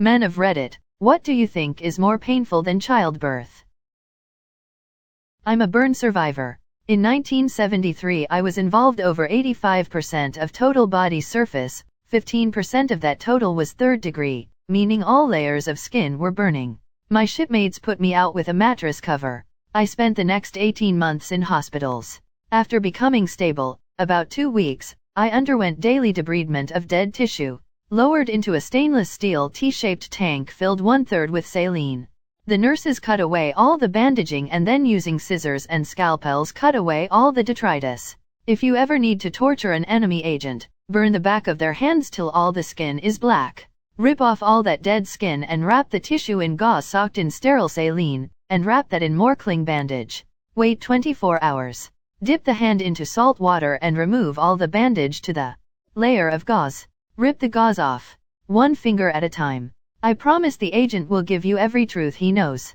Men of Reddit, what do you think is more painful than childbirth? I'm a burn survivor. In 1973 I was involved over 85% of total body surface, 15% of that total was third degree, meaning all layers of skin were burning. My shipmates put me out with a mattress cover. I spent the next 18 months in hospitals. After becoming stable, about 2 weeks, I underwent daily debridement of dead tissue, lowered into a stainless steel T-shaped tank filled 1/3 with saline. The nurses cut away all the bandaging and then using scissors and scalpels cut away all the detritus. If you ever need to torture an enemy agent, burn the back of their hands till all the skin is black. Rip off all that dead skin and wrap the tissue in gauze soaked in sterile saline, and wrap that in more cling bandage. Wait 24 hours. Dip the hand into salt water and remove all the bandage to the layer of gauze. Rip the gauze off, one finger at a time. I promise the agent will give you every truth he knows.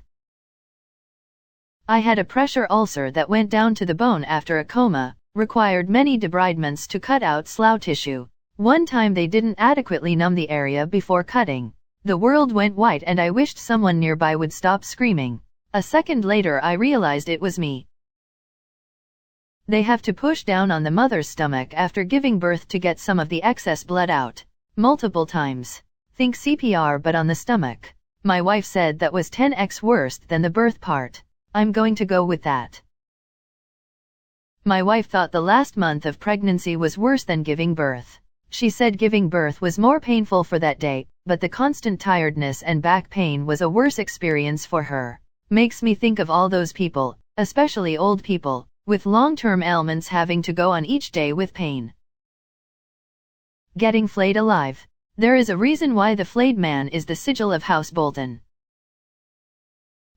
I had a pressure ulcer that went down to the bone after a coma, required many debridements to cut out slough tissue. One time they didn't adequately numb the area before cutting. The world went white and I wished someone nearby would stop screaming. A second later I realized it was me. They have to push down on the mother's stomach after giving birth to get some of the excess blood out. Multiple times. Think CPR but on the stomach. My wife said that was 10x worse than the birth part. I'm going to go with that. My wife thought the last month of pregnancy was worse than giving birth. She said giving birth was more painful for that day, but the constant tiredness and back pain was a worse experience for her. Makes me think of all those people, especially old people, with long-term ailments having to go on each day with pain. Getting flayed alive. There is a reason why the flayed man is the sigil of House Bolton.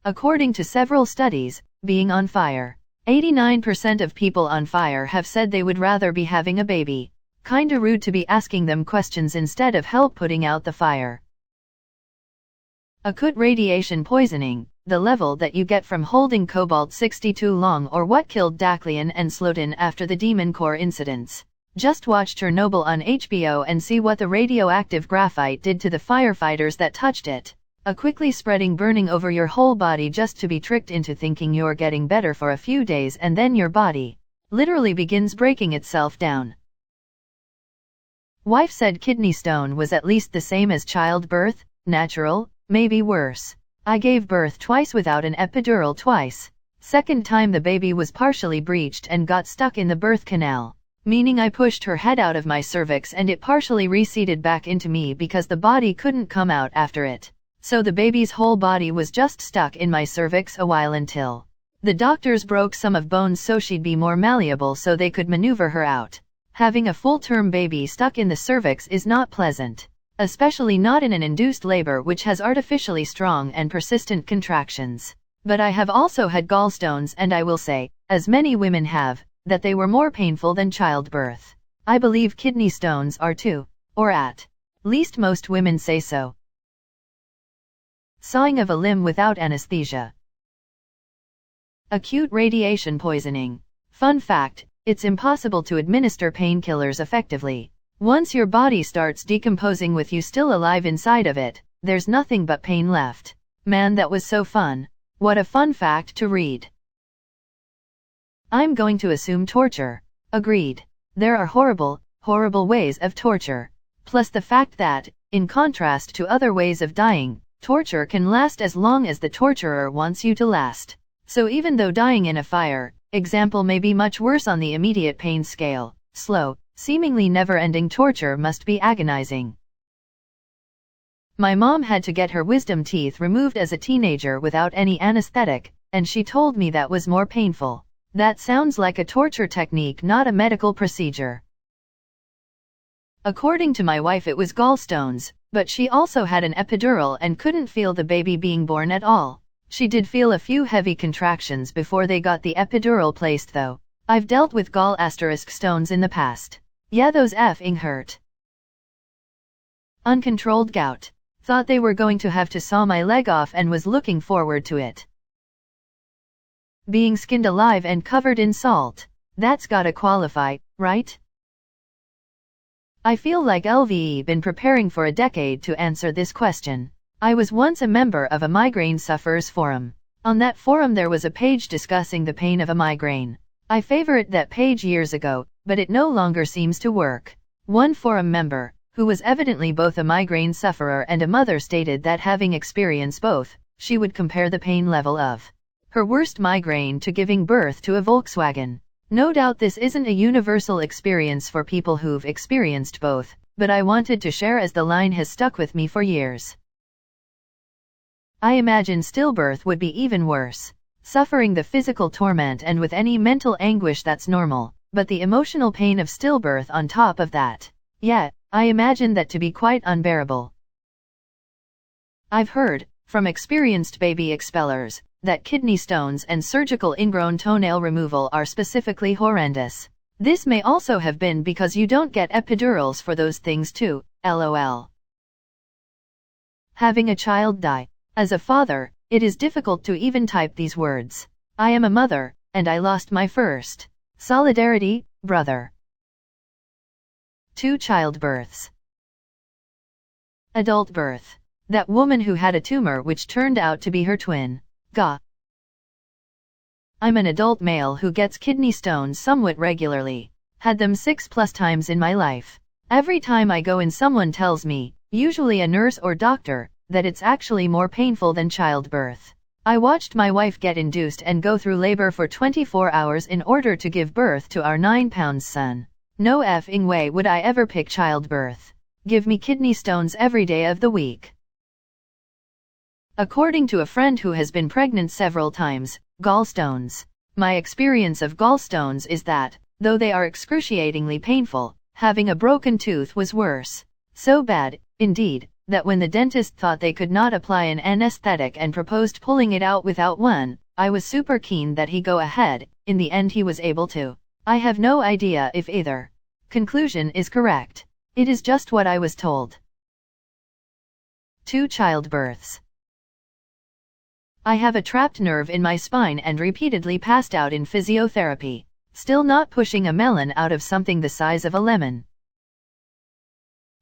According to several studies, being on fire. 89% of people on fire have said they would rather be having a baby. Kinda rude to be asking them questions instead of help putting out the fire. Acute radiation poisoning, the level that you get from holding cobalt-60 too long or what killed Daklian and Slotin after the Demon Core incidents. Just watch Chernobyl on HBO and see what the radioactive graphite did to the firefighters that touched it. A quickly spreading burning over your whole body just to be tricked into thinking you're getting better for a few days and then your body literally begins breaking itself down. Wife said kidney stone was at least the same as childbirth, natural, maybe worse. I gave birth twice without an epidural twice. Second time the baby was partially breached and got stuck in the birth canal. Meaning I pushed her head out of my cervix and it partially reseated back into me because the body couldn't come out after it. So the baby's whole body was just stuck in my cervix a while until the doctors broke some of bones so she'd be more malleable so they could maneuver her out. Having a full-term baby stuck in the cervix is not pleasant. Especially not in an induced labor which has artificially strong and persistent contractions. But I have also had gallstones and I will say, as many women have, that they were more painful than childbirth. I believe kidney stones are too, or at least most women say so. Sawing of a limb without anesthesia. Acute radiation poisoning. Fun fact, it's impossible to administer painkillers effectively. Once your body starts decomposing with you still alive inside of it, there's nothing but pain left. Man, that was so fun. What a fun fact to read. I'm going to assume torture. Agreed. There are horrible, horrible ways of torture. Plus the fact that, in contrast to other ways of dying, torture can last as long as the torturer wants you to last. So even though dying in a fire, example may be much worse on the immediate pain scale, slow, seemingly never-ending torture must be agonizing. My mom had to get her wisdom teeth removed as a teenager without any anesthetic, and she told me that was more painful. That sounds like a torture technique, not a medical procedure. According to my wife it was gallstones, but she also had an epidural and couldn't feel the baby being born at all. She did feel a few heavy contractions before they got the epidural placed though. I've dealt with gall*stones in the past. Yeah, those effing hurt. Uncontrolled gout. Thought they were going to have to saw my leg off and was looking forward to it. Being skinned alive and covered in salt. That's gotta qualify, right? I feel like LVE been preparing for a decade to answer this question. I was once a member of a migraine sufferers forum. On that forum there was a page discussing the pain of a migraine. I favorited that page years ago, but it no longer seems to work. One forum member, who was evidently both a migraine sufferer and a mother, stated that having experienced both, she would compare the pain level of her worst migraine to giving birth to a Volkswagen. No doubt this isn't a universal experience for people who've experienced both, but I wanted to share as the line has stuck with me for years. I imagine stillbirth would be even worse. Suffering the physical torment and with any mental anguish that's normal, but the emotional pain of stillbirth on top of that. Yeah, I imagine that to be quite unbearable. I've heard, from experienced baby expellers, that kidney stones and surgical ingrown toenail removal are specifically horrendous. This may also have been because you don't get epidurals for those things too, lol. Having a child die. As a father, it is difficult to even type these words. I am a mother, and I lost my first. Solidarity, brother. 2 childbirths. Adult birth. That woman who had a tumor which turned out to be her twin. Gah. I'm an adult male who gets kidney stones somewhat regularly. Had them 6+ times in my life. Every time I go in someone tells me, usually a nurse or doctor, that it's actually more painful than childbirth. I watched my wife get induced and go through labor for 24 hours in order to give birth to our 9-pound son. No effing way would I ever pick childbirth. Give me kidney stones every day of the week. According to a friend who has been pregnant several times, gallstones. My experience of gallstones is that, though they are excruciatingly painful, having a broken tooth was worse. So bad, indeed, that when the dentist thought they could not apply an anesthetic and proposed pulling it out without one, I was super keen that he go ahead. In the end he was able to. I have no idea if either conclusion is correct. It is just what I was told. 2 childbirths. I have a trapped nerve in my spine and repeatedly passed out in physiotherapy. Still not pushing a melon out of something the size of a lemon.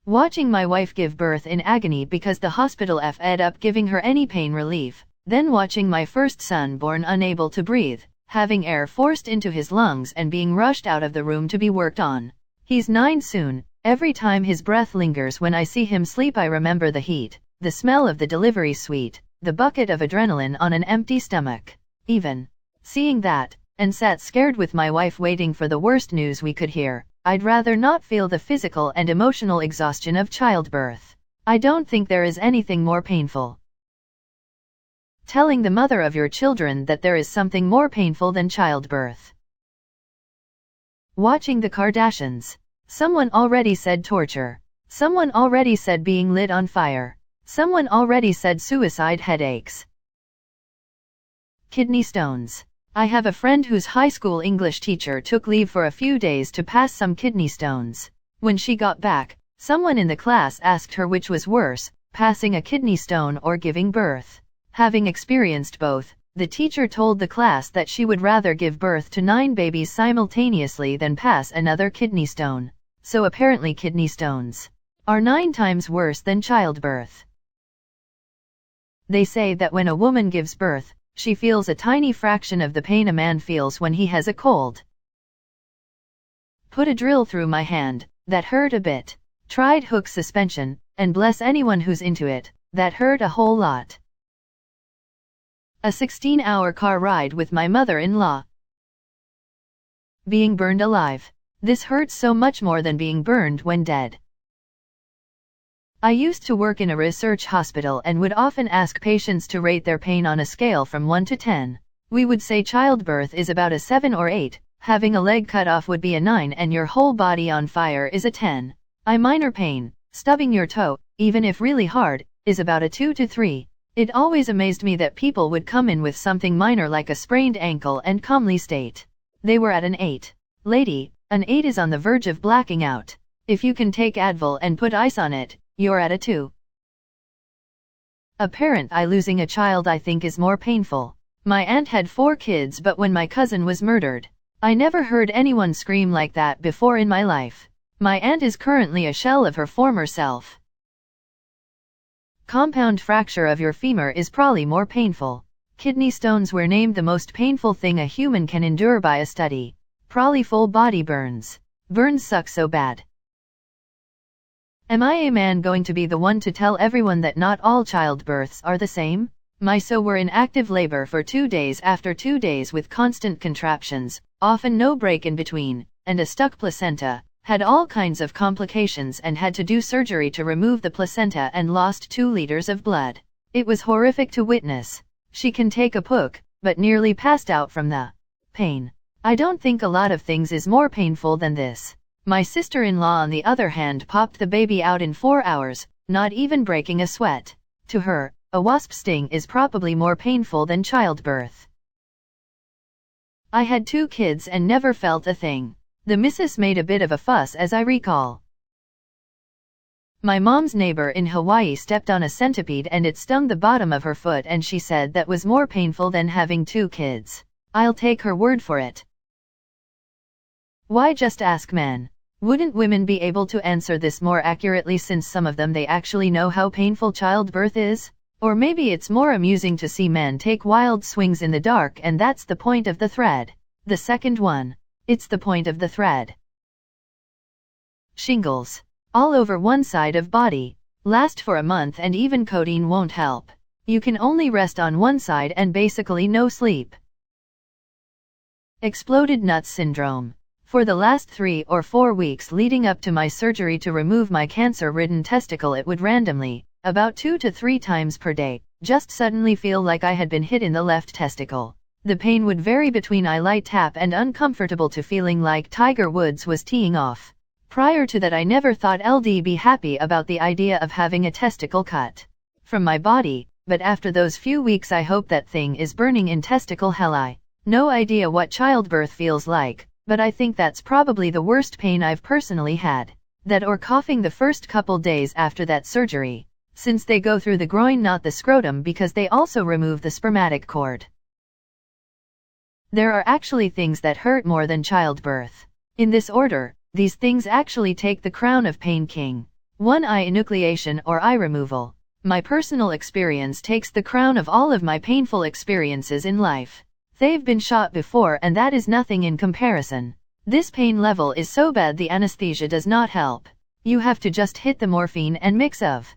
Watching my wife give birth in agony because the hospital ended up giving her any pain relief. Then watching my first son born unable to breathe, having air forced into his lungs and being rushed out of the room to be worked on. He's 9 soon. Every time his breath lingers when I see him sleep I remember the heat, the smell of the delivery suite, the bucket of adrenaline on an empty stomach. Even seeing that, and sat scared with my wife waiting for the worst news we could hear, I'd rather not feel the physical and emotional exhaustion of childbirth. I don't think there is anything more painful. Telling the mother of your children that there is something more painful than childbirth. Watching the Kardashians. Someone already said torture. Someone already said being lit on fire. Someone already said suicide headaches. Kidney stones. I have a friend whose high school English teacher took leave for a few days to pass some kidney stones. When she got back, someone in the class asked her which was worse, passing a kidney stone or giving birth. Having experienced both, the teacher told the class that she would rather give birth to 9 babies simultaneously than pass another kidney stone. So apparently kidney stones are 9 times worse than childbirth. They say that when a woman gives birth, she feels a tiny fraction of the pain a man feels when he has a cold. Put a drill through my hand, that hurt a bit. Tried hook suspension, and bless anyone who's into it, that hurt a whole lot. A 16-hour car ride with my mother-in-law. Being burned alive. This hurts so much more than being burned when dead. I used to work in a research hospital and would often ask patients to rate their pain on a scale from 1 to 10. We would say childbirth is about a 7 or 8, having a leg cut off would be a 9 and your whole body on fire is a 10. Minor pain, stubbing your toe, even if really hard, is about a 2 to 3. It always amazed me that people would come in with something minor like a sprained ankle and calmly state they were at an 8. Lady, an 8 is on the verge of blacking out. If you can take Advil and put ice on it, you're at a 2. A parent losing a child I think is more painful. My aunt had 4 kids but when my cousin was murdered, I never heard anyone scream like that before in my life. My aunt is currently a shell of her former self. Compound fracture of your femur is probably more painful. Kidney stones were named the most painful thing a human can endure by a study. Probably full body burns. Burns suck so bad. Am I a man going to be the one to tell everyone that not all childbirths are the same? My so were in active labor for 2 days after 2 days with constant contractions, often no break in between, and a stuck placenta, had all kinds of complications and had to do surgery to remove the placenta and lost 2 liters of blood. It was horrific to witness. She can take a puck, but nearly passed out from the pain. I don't think a lot of things is more painful than this. My sister-in-law on the other hand popped the baby out in 4 hours, not even breaking a sweat. To her, a wasp sting is probably more painful than childbirth. I had 2 kids and never felt a thing. The missus made a bit of a fuss as I recall. My mom's neighbor in Hawaii stepped on a centipede and it stung the bottom of her foot and she said that was more painful than having 2 kids. I'll take her word for it. Why just ask men? Wouldn't women be able to answer this more accurately since some of them they actually know how painful childbirth is? Or maybe it's more amusing to see men take wild swings in the dark and that's the point of the thread. The second one. It's the point of the thread. Shingles. All over one side of body. Last for a month and even codeine won't help. You can only rest on one side and basically no sleep. Exploded nuts syndrome. For the last 3 or 4 weeks leading up to my surgery to remove my cancer-ridden testicle it would randomly, about 2 to 3 times per day, just suddenly feel like I had been hit in the left testicle. The pain would vary between I light tap and uncomfortable to feeling like Tiger Woods was teeing off. Prior to that I never thought I'd be happy about the idea of having a testicle cut from my body, but after those few weeks I hope that thing is burning in testicle hell. No idea what childbirth feels like, but I think that's probably the worst pain I've personally had. That or coughing the first couple days after that surgery, since they go through the groin not the scrotum because they also remove the spermatic cord. There are actually things that hurt more than childbirth. In this order, these things actually take the crown of pain king. 1. Eye enucleation or eye removal. My personal experience takes the crown of all of my painful experiences in life. They've been shot before and that is nothing in comparison. This pain level is so bad the anesthesia does not help. You have to just hit the morphine and mix of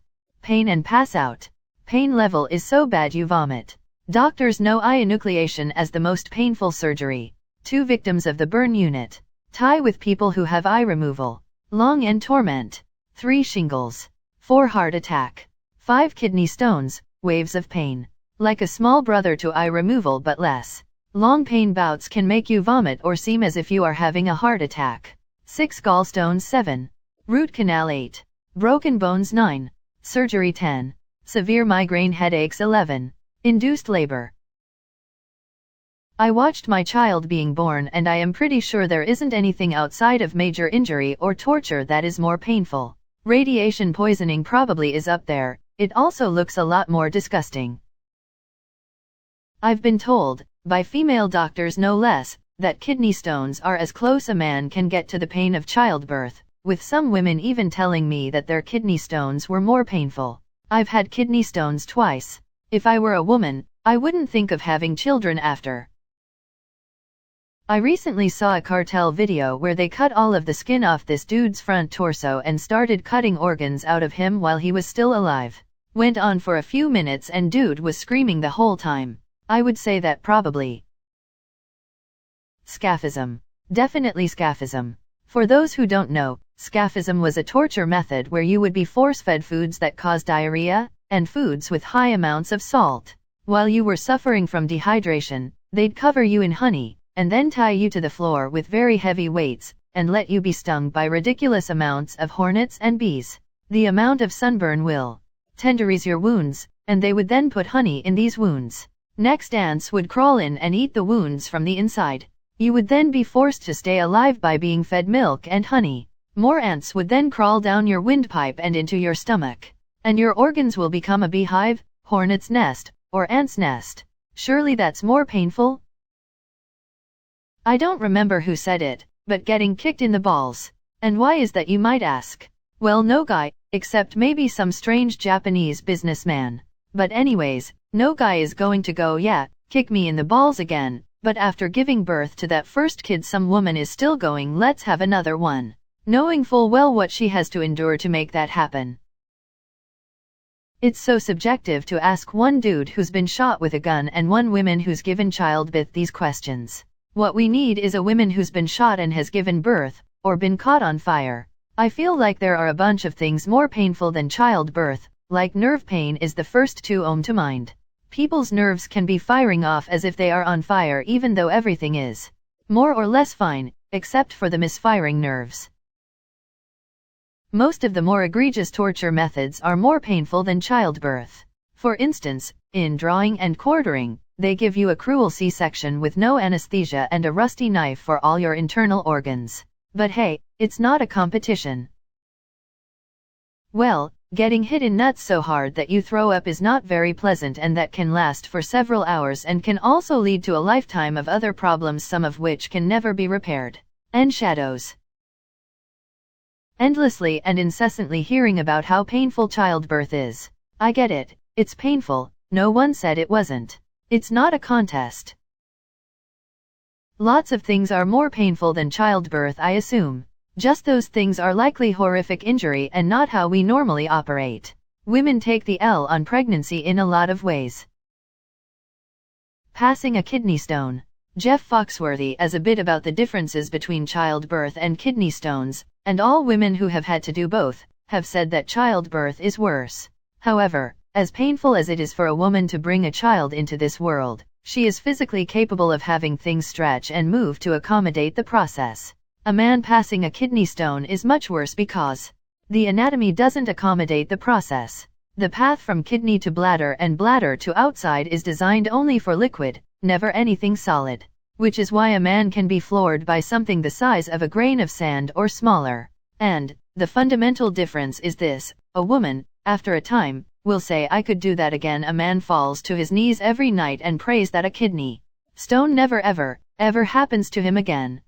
pain and pass out. Pain level is so bad you vomit. Doctors know eye enucleation as the most painful surgery. 2 victims of the burn unit. Tie with people who have eye removal. Long end torment. 3 shingles. 4 heart attack. 5 kidney stones, waves of pain. Like a small brother to eye removal but less. Long pain bouts can make you vomit or seem as if you are having a heart attack. 6 gallstones 7. Root canal 8. Broken bones 9. Surgery 10. Severe migraine headaches 11. Induced labor. I watched my child being born and I am pretty sure there isn't anything outside of major injury or torture that is more painful. Radiation poisoning probably is up there. It also looks a lot more disgusting. I've been told, by female doctors no less, that kidney stones are as close a man can get to the pain of childbirth, with some women even telling me that their kidney stones were more painful. I've had kidney stones twice. If I were a woman, I wouldn't think of having children after. I recently saw a Cartel video where they cut all of the skin off this dude's front torso and started cutting organs out of him while he was still alive. Went on for a few minutes and dude was screaming the whole time. I would say that probably. Scaphism. Definitely Scaphism. For those who don't know, Scaphism was a torture method where you would be force-fed foods that cause diarrhea, and foods with high amounts of salt. While you were suffering from dehydration, they'd cover you in honey, and then tie you to the floor with very heavy weights, and let you be stung by ridiculous amounts of hornets and bees. The amount of sunburn will tenderize your wounds, and they would then put honey in these wounds. Next ants would crawl in and eat the wounds from the inside. You would then be forced to stay alive by being fed milk and honey. More ants would then crawl down your windpipe and into your stomach. And your organs will become a beehive, hornet's nest, or ant's nest. Surely that's more painful? I don't remember who said it, but getting kicked in the balls. And why is that, you might ask? Well, no guy, except maybe some strange Japanese businessman. But anyways, no guy is going to go, yeah, kick me in the balls again, but after giving birth to that first kid some woman is still going, let's have another one, knowing full well what she has to endure to make that happen. It's so subjective to ask one dude who's been shot with a gun and one woman who's given childbirth these questions. What we need is a woman who's been shot and has given birth, or been caught on fire. I feel like there are a bunch of things more painful than childbirth, like nerve pain is the first to come to mind. People's nerves can be firing off as if they are on fire even though everything is more or less fine, except for the misfiring nerves. Most of the more egregious torture methods are more painful than childbirth. For instance, in drawing and quartering, they give you a cruel C-section with no anesthesia and a rusty knife for all your internal organs. But hey, it's not a competition. Well, getting hit in nuts so hard that you throw up is not very pleasant, and that can last for several hours and can also lead to a lifetime of other problems, some of which can never be repaired. And shadows. Endlessly and incessantly hearing about how painful childbirth is. I get it, it's painful, no one said it wasn't. It's not a contest. Lots of things are more painful than childbirth, I assume. Just those things are likely horrific injury and not how we normally operate. Women take the L on pregnancy in a lot of ways. Passing a kidney stone. Jeff Foxworthy as a bit about the differences between childbirth and kidney stones, and all women who have had to do both, have said that childbirth is worse. However, as painful as it is for a woman to bring a child into this world, she is physically capable of having things stretch and move to accommodate the process. A man passing a kidney stone is much worse because the anatomy doesn't accommodate the process. The path from kidney to bladder and bladder to outside is designed only for liquid, never anything solid. Which is why a man can be floored by something the size of a grain of sand or smaller. And the fundamental difference is this: a woman, after a time, will say, I could do that again. A man falls to his knees every night and prays that a kidney stone never ever happens to him again.